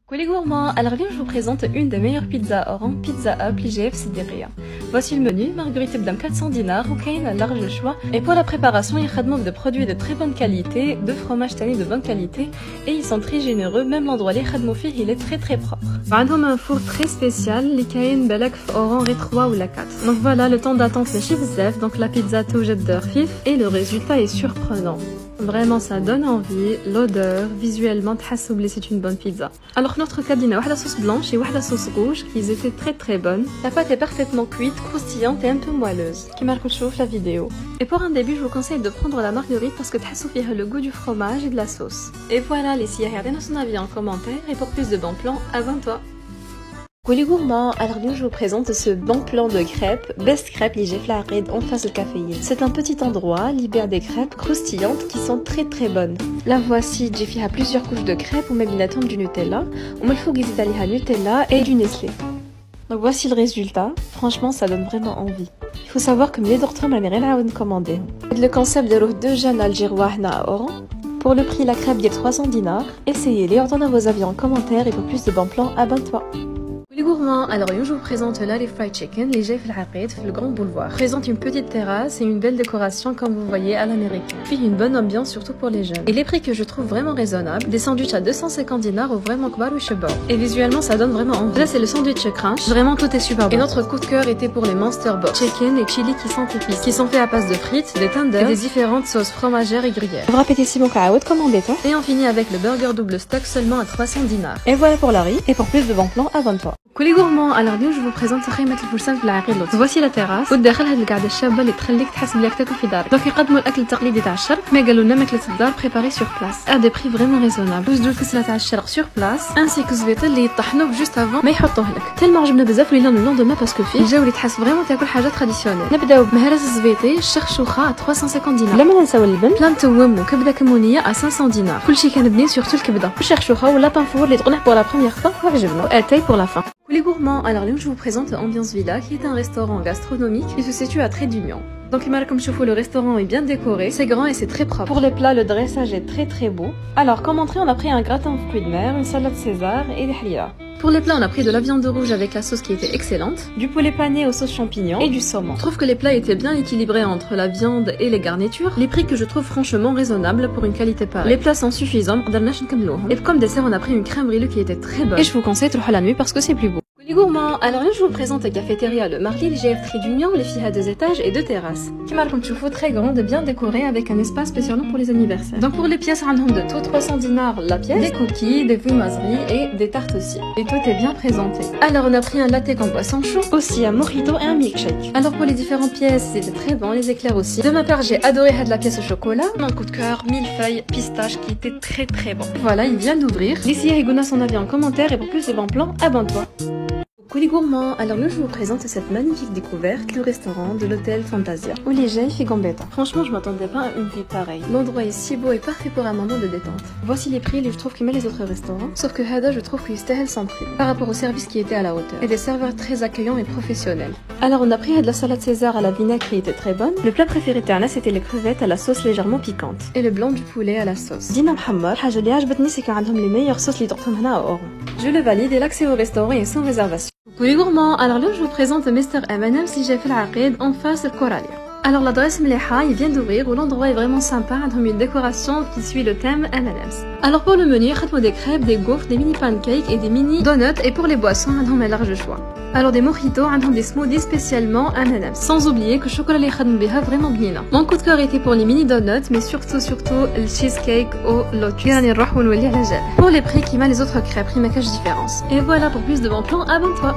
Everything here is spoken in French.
Coucou les gourmands, alors bien je vous présente une des meilleures pizzas oran, Pizza Hut l'IGF Sidiria. Voici le menu, marguerite bdam 400 dinars, ou un large choix. Et pour la préparation, il y a de produits de très bonne qualité, de fromage tanné de bonne qualité, et ils sont très généreux, même l'endroit les khadmou il est très propre. Ils un four très spécial, les kayen balak oran ré 3 ou la 4. Donc voilà, le temps d'attente c'est chif, donc la pizza toujet d'heure fif, et le résultat est surprenant. Vraiment ça donne envie, l'odeur, visuellement c'est une bonne pizza. Alors notre cas il y a une sauce blanche et une sauce rouge qui étaient très bonnes. La pâte est parfaitement cuite, croustillante et un peu moelleuse, qui marque la vidéo. Et pour un début je vous conseille de prendre la marguerite parce que tu as le goût du fromage et de la sauce. Et voilà, les regardez son avis en commentaire et pour plus de bons plans, abonne-toi. Coucou les gourmands, alors bien je vous présente ce bon plan de crêpes, Best Crêpes l'IGF la Red en face de caféine. C'est un petit endroit, libère des crêpes croustillantes qui sont très bonnes. La voici, j'ai fait plusieurs couches de crêpes ou même une attente du Nutella, ou me faut gizit à Nutella et du Nestlé. Donc voici le résultat, franchement ça donne vraiment envie. Il faut savoir que mes dortrum ma mère a commandé. Le concept de deux jeunes algérois à Oran. Pour le prix la crêpe est 300 dinars. Essayez-les, ordonnez vos avis en commentaire et pour plus de bons plans, abonne-toi. Les gourmands, alors je vous présente là les fried chicken, les Jef al-Aqid, le grand boulevard. Présente une petite terrasse et une belle décoration comme vous voyez à l'américaine. Puis une bonne ambiance surtout pour les jeunes. Et les prix que je trouve vraiment raisonnables, des sandwichs à 250 dinars ou vraiment kbar ou chebor. Et visuellement ça donne vraiment envie. Là c'est le sandwich crunch, vraiment tout est super bon. Et notre coup de cœur était pour les Monster Box, chicken et chili qui sont épices, qui sont faits à base de frites, des tenders et des différentes sauces fromagères et gruyères. Vous répétez si mon caout, commandez-toi. Et on finit avec le burger double stock seulement à 300 dinars. Et voilà pour la riz. Et pour plus de bons plans, abonne-toi. Coucou les gourmands, alors bien je vous présente خيمة الفرسان في العقيد. Voici la terrasse وداخل هاد القعدة الشابة اللي تخليك تحس بلي تاكل في دارك. Donc يقدموا الأكل التقليدي تاع الشرق، mais قالوا لنا ماكلة الدار préparée sur place à des prix vraiment raisonnables. وزدوا الكسلة تاع الشرق sur place ainsi que الزبيطة اللي يطحنوك juste avant ما يحطوه لك. تالما عجبنا بزاف ولينا لو لوندوما باسكو فيه الجو اللي تحس فريمون تاكل حاجة تراديسيونيل. نبداو بمهرس الزبيطي الشخشوخة 350 دينار. لا ما ننساو اللبن، بلان توم وكبدة كمونية à 500 dinars. كلشي كان بنين سورتو الكبدة والشخشوخة ولا بانفور اللي تقنح pour la première fois وعجبنا. واتاي pour la fin. Les gourmands, alors là je vous présente Ambiance Villa qui est un restaurant gastronomique qui se situe à Trait d'Union. Donc comme je vous le restaurant est bien décoré, c'est grand et c'est très propre. Pour les plats, le dressage est très beau. Alors comme entrée, on a pris un gratin de fruits de mer, une salade César et des halila. Pour les plats, on a pris de la viande rouge avec la sauce qui était excellente, du poulet pané aux sauces champignons et du saumon. Je trouve que les plats étaient bien équilibrés entre la viande et les garnitures, les prix que je trouve franchement raisonnables pour une qualité pareille. Les plats sont suffisants, et comme dessert, on a pris une crème brûlée qui était très bonne. Et je vous conseille de le la nuit parce que c'est plus beau. Les gourmands, alors là je vous présente la cafétéria Le Marly, l'IGF Trait d'Union, les filles à 2 étages et 2 terrasses. Qui marque comme choufou très grande, bien décorée avec un espace spécialement pour les anniversaires. Donc pour les pièces, on a de tout 300 dinars la pièce, des cookies, des viennoiseries et des tartes aussi. Et tout est bien présenté. Alors on a pris un latte en boisson chaud, aussi un mojito et un milkshake. Alors pour les différentes pièces, c'était très bon, les éclairs aussi. De ma part, j'ai adoré de la pièce au chocolat. Mon coup de cœur, millefeuille, pistache qui était très bon. Voilà, il vient d'ouvrir. D'ici, Rigona son avis en commentaire et pour plus de bons plans, abonne-toi. Coucou les gourmands, alors là je vous présente cette magnifique découverte, le restaurant de l'hôtel Fantasia, où les gens fait gambetta. Franchement je m'attendais pas à une vie pareille. L'endroit est si beau et parfait pour un moment de détente. Voici les prix, je trouve qu'il met les autres restaurants, sauf que Hada je trouve qu'il stahel sans prix, par rapport au service qui était à la hauteur, et des serveurs très accueillants et professionnels. Alors on a pris de la salade César à la vinaigre qui était très bonne. Le plat préféré Terna c'était les crevettes à la sauce légèrement piquante, et le blanc du poulet à la sauce. Dina Mohammed, حاجة اللي عجبتني c'est qu'عندهم les meilleures sauces اللي دوقتهم هنا à Oran. Je le valide et l'accès au restaurant est sans réservation. Coucou les gourmands, alors là je vous présente Mr M&M's l'IGF al-Aqid en face de Coralia. Alors l'adresse Mleha, il vient d'ouvrir où l'endroit est vraiment sympa, avec une décoration qui suit le thème M&M's. Alors pour le menu, il des crêpes, des gaufres, des mini pancakes et des mini donuts, et pour les boissons, il y a un large choix. Alors des mojitos, il y a des smoothies spécialement M&M's. Sans oublier que le chocolat les khadmou vraiment bien. Mon coup de cœur était pour les mini donuts, mais surtout le cheesecake au lotus. Pour les prix qui m'a les autres crêpes, il n'y a pas de différence. Et voilà, pour plus de bons plans, abonne-toi.